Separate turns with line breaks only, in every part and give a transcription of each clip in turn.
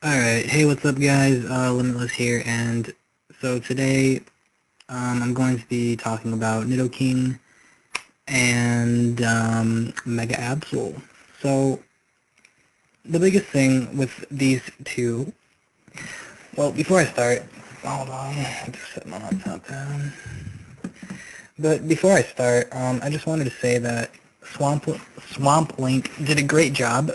Alright, hey, what's up guys? Limitless here, and so today I'm going to be talking about Nidoking and Mega Absol. So the biggest thing with these two, well, before I start, hold on, I have to set my laptop down. But before I start, I just wanted to say that Swamp Link did a great job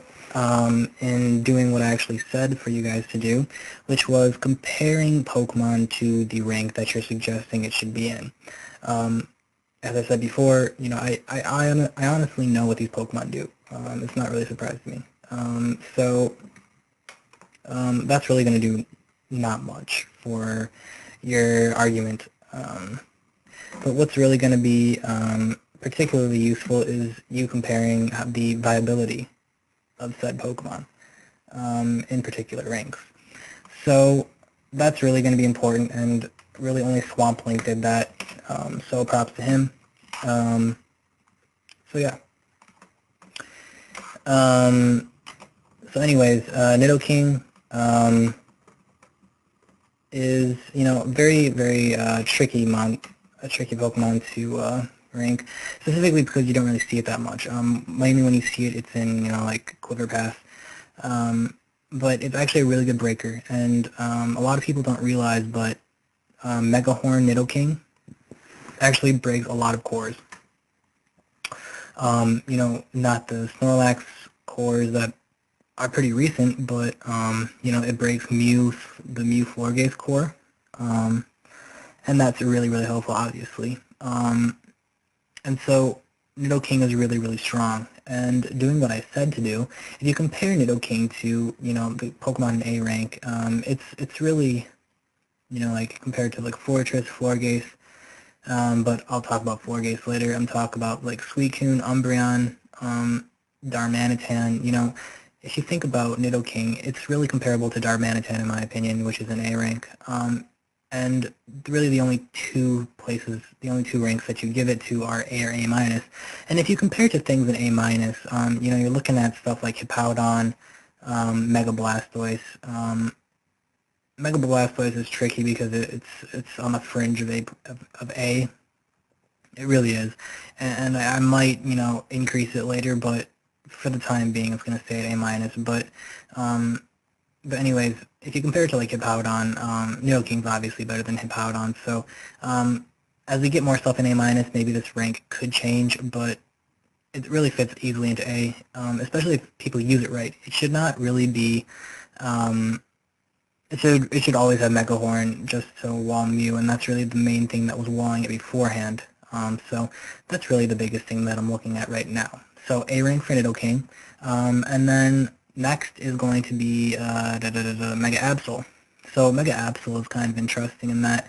in doing what I actually said for you guys to do, which was comparing Pokemon to the rank that you're suggesting it should be in. As I said before, you know, I honestly know what these Pokemon do. It's not really a surprise to me. That's really going to do not much for your argument. But what's really going to be particularly useful is you comparing the viability of said Pokemon in particular ranks. So that's really going to be important, and really only Swamp Link did that, so props to him. So yeah. So anyways, Nidoking is, you know, very tricky Pokemon to rank, specifically because you don't really see it that much. Mainly when you see it, it's in, you know, like Quiver Pass. But it's actually a really good breaker, and a lot of people don't realize, but Mega Horn Nidoking actually breaks a lot of cores. You know, not the Snorlax cores that are pretty recent, but you know, it breaks the Mew Florges core, and that's really helpful, obviously. And so Nidoking is really strong, and doing what I said to do, if you compare Nidoking to, you know, the Pokemon in A rank, it's really, you know, like compared to like Fortress, Florges, but I'll talk about Florges later. I'm talking about like Suicune, Umbreon, Darmanitan. You know, if you think about Nidoking, it's really comparable to Darmanitan in my opinion, which is an A rank. And really the only two ranks that you give it to are A or A minus. And if you compare to things in A minus, you know, you're looking at stuff like Hippowdon, Mega Blastoise. Mega Blastoise is tricky because it's on the fringe of A. It really is, and I might, you know, increase it later, but for the time being, it's going to stay at A minus. But anyways, if you compare it to like Hippowdon, Nidoking's obviously better than Hippowdon. So as we get more stuff in A minus, maybe this rank could change, but it really fits easily into A, especially if people use it right. It should not really be. It should always have Mega Horn just to wall Mew, and that's really the main thing that was walling it beforehand. So that's really the biggest thing that I'm looking at right now. So A rank for Nidoking, and then next is going to be Mega Absol. So Mega Absol is kind of interesting in that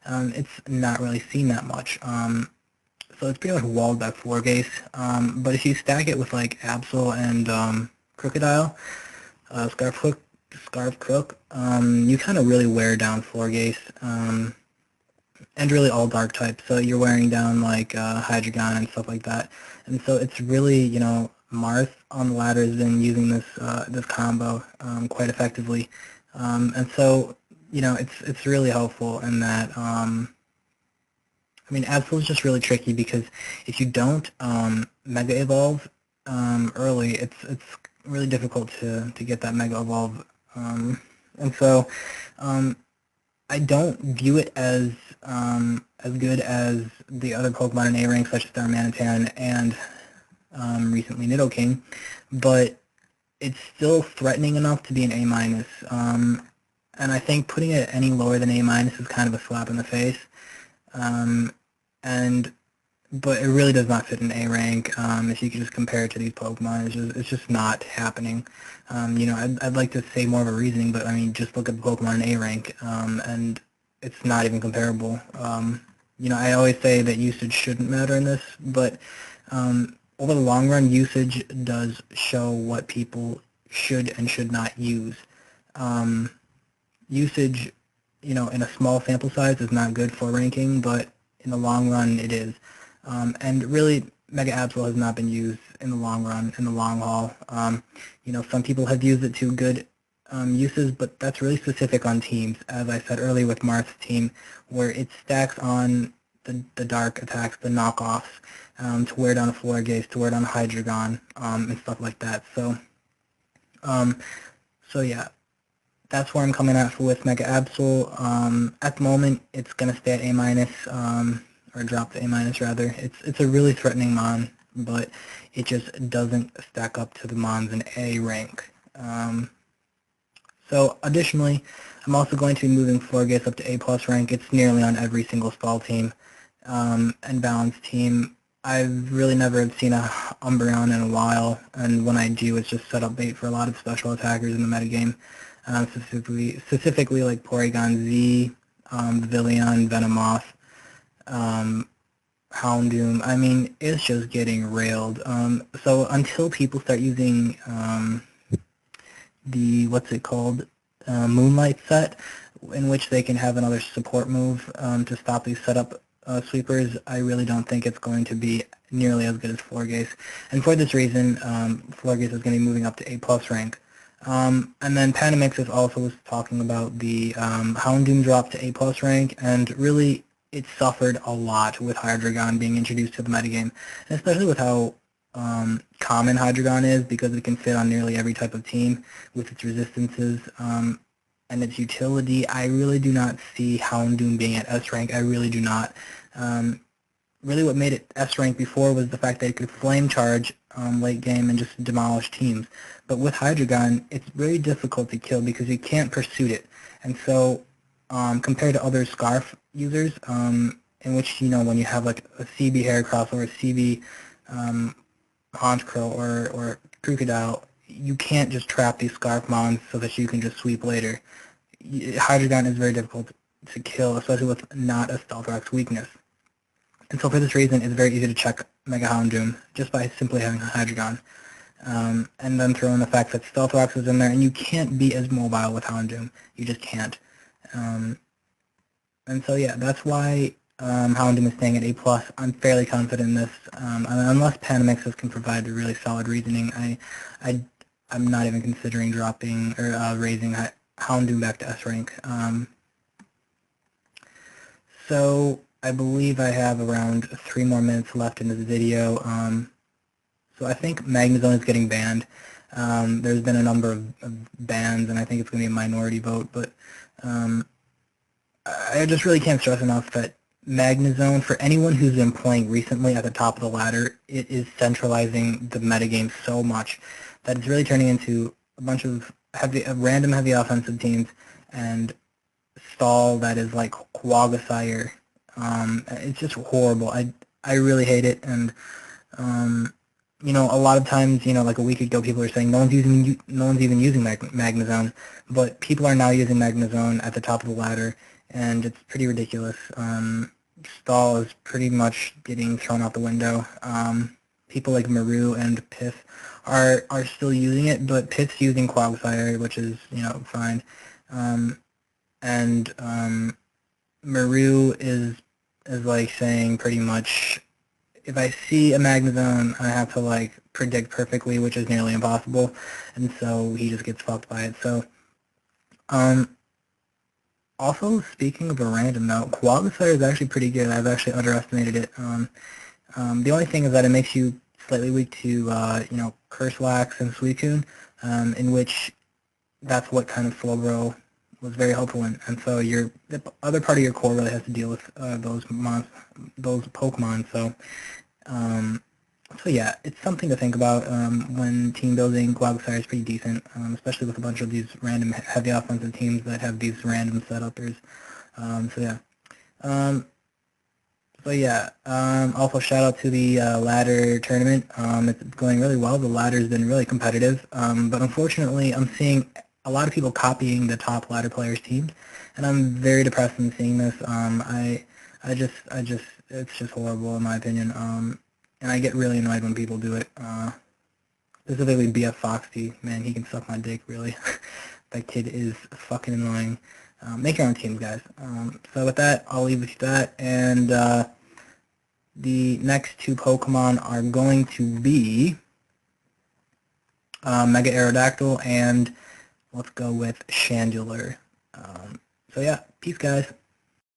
it's not really seen that much. So it's pretty much walled by Florges, but if you stack it with like Absol and Crocodile, Scarf Crook, you kind of really wear down Florges, and really all dark types. So you're wearing down like Hydreigon and stuff like that. And so it's really, you know, Marth on the ladder has been using this combo quite effectively, and so, you know, it's really helpful in that. I mean, Absol is just really tricky because if you don't Mega Evolve early, it's really difficult to get that Mega Evolve, and so I don't view it as good as the other Pokemon in A rank, such as Darmanitan and recently Nidoking, but it's still threatening enough to be an A minus. And I think putting it any lower than A minus is kind of a slap in the face. But it really does not fit in A rank. If you could just compare it to these Pokemon, it's just not happening. You know, I'd like to say more of a reasoning, but I mean, just look at the Pokemon in A rank, and it's not even comparable. You know, I always say that usage shouldn't matter in this, but over the long run, usage does show what people should and should not use. Usage, you know, in a small sample size is not good for ranking, but in the long run, it is. And really, Mega Absol has not been used in the long run, in the long haul. You know, some people have used it to good uses, but that's really specific on teams, as I said earlier with Marth's team, where it stacks on the dark attacks, the knockoffs, to wear down a Florges, to wear down a Hydreigon, and stuff like that. So, so yeah, that's where I'm coming at with Mega Absol. At the moment, it's gonna stay at A-, or drop to A- rather. It's a really threatening mon, but it just doesn't stack up to the mons in A rank. So additionally, I'm also going to be moving Florges up to A+ rank. It's nearly on every single stall team and balance team. I've really never seen a Umbreon in a while, and when I do, it's just set up bait for a lot of special attackers in the metagame, specifically like Porygon Z, Vivillon, Venomoth, Houndoom. I mean, it's just getting railed. So until people start using the, what's it called, Moonlight set, in which they can have another support move to stop these setup sweepers, I really don't think it's going to be nearly as good as Florges. And for this reason, Florges is going to be moving up to A+ rank. And then Panamixis also was talking about the Houndoom drop to A+ rank, and really it suffered a lot with Hydreigon being introduced to the metagame, and especially with how common Hydreigon is, because it can fit on nearly every type of team with its resistances and its utility. I really do not see Houndoom being at S rank. I really do not. Really what made it S rank before was the fact that it could flame charge late game and just demolish teams. But with Hydreigon, it's very difficult to kill because you can't pursue it. And so compared to other Scarf users, in which, you know, when you have like a CB Heracross or a CB Honchkrow or Crocodile, you can't just trap these Scarf Mons so that you can just sweep later. Hydreigon is very difficult to kill, especially with not a Stealth Rock's weakness. And so for this reason, it's very easy to check Mega Houndoom just by simply having a Hydreigon. And then throw in the fact that Stealth Rocks is in there, and you can't be as mobile with Houndoom. You just can't. And so yeah, that's why Houndoom is staying at A+. I'm fairly confident in this. Unless Panamixis can provide a really solid reasoning, I'm not even considering dropping or raising Houndoom back to S rank. So I believe I have around 3 more minutes left in this video. So I think Magnezone is getting banned. There's been a number of bans, and I think it's going to be a minority vote, but I just really can't stress enough that Magnezone, for anyone who's been playing recently at the top of the ladder, it is centralizing the metagame so much that it's really turning into a bunch of random heavy offensive teams and stall that is like Quagsire. It's just horrible. I really hate it, and you know, a lot of times, you know, like a week ago, people were saying no one's even using Magnezone, but people are now using Magnezone at the top of the ladder, and it's pretty ridiculous. Stall is pretty much getting thrown out the window. People like Maru and Pith are still using it, but Pith's using Quagsire, which is, you know, fine. And Maru is like saying pretty much, if I see a Magnezone, I have to like predict perfectly, which is nearly impossible, and so he just gets fucked by it. So, also speaking of a random note, Quagsire is actually pretty good. I've actually underestimated it. The only thing is that it makes you slightly weak to you know, Curse Wax and Suicune, in which that's what kind of Slowbro was very helpful in, and so the other part of your core really has to deal with those Pokemon. So, so yeah, it's something to think about when team building. Quagsire is pretty decent, especially with a bunch of these random heavy offensive teams that have these random setuppers. So yeah. So yeah, also shout out to the ladder tournament. It's going really well. The ladder's been really competitive, but unfortunately I'm seeing a lot of people copying the top ladder players' teams, and I'm very depressed in seeing this. It's just horrible in my opinion. And I get really annoyed when people do it. Specifically BF Foxy, man, he can suck my dick, really. That kid is fucking annoying. Make your own teams, guys. So with that, I'll leave with that, and the next 2 Pokemon are going to be Mega Aerodactyl and let's go with Chandelure. So yeah, peace guys.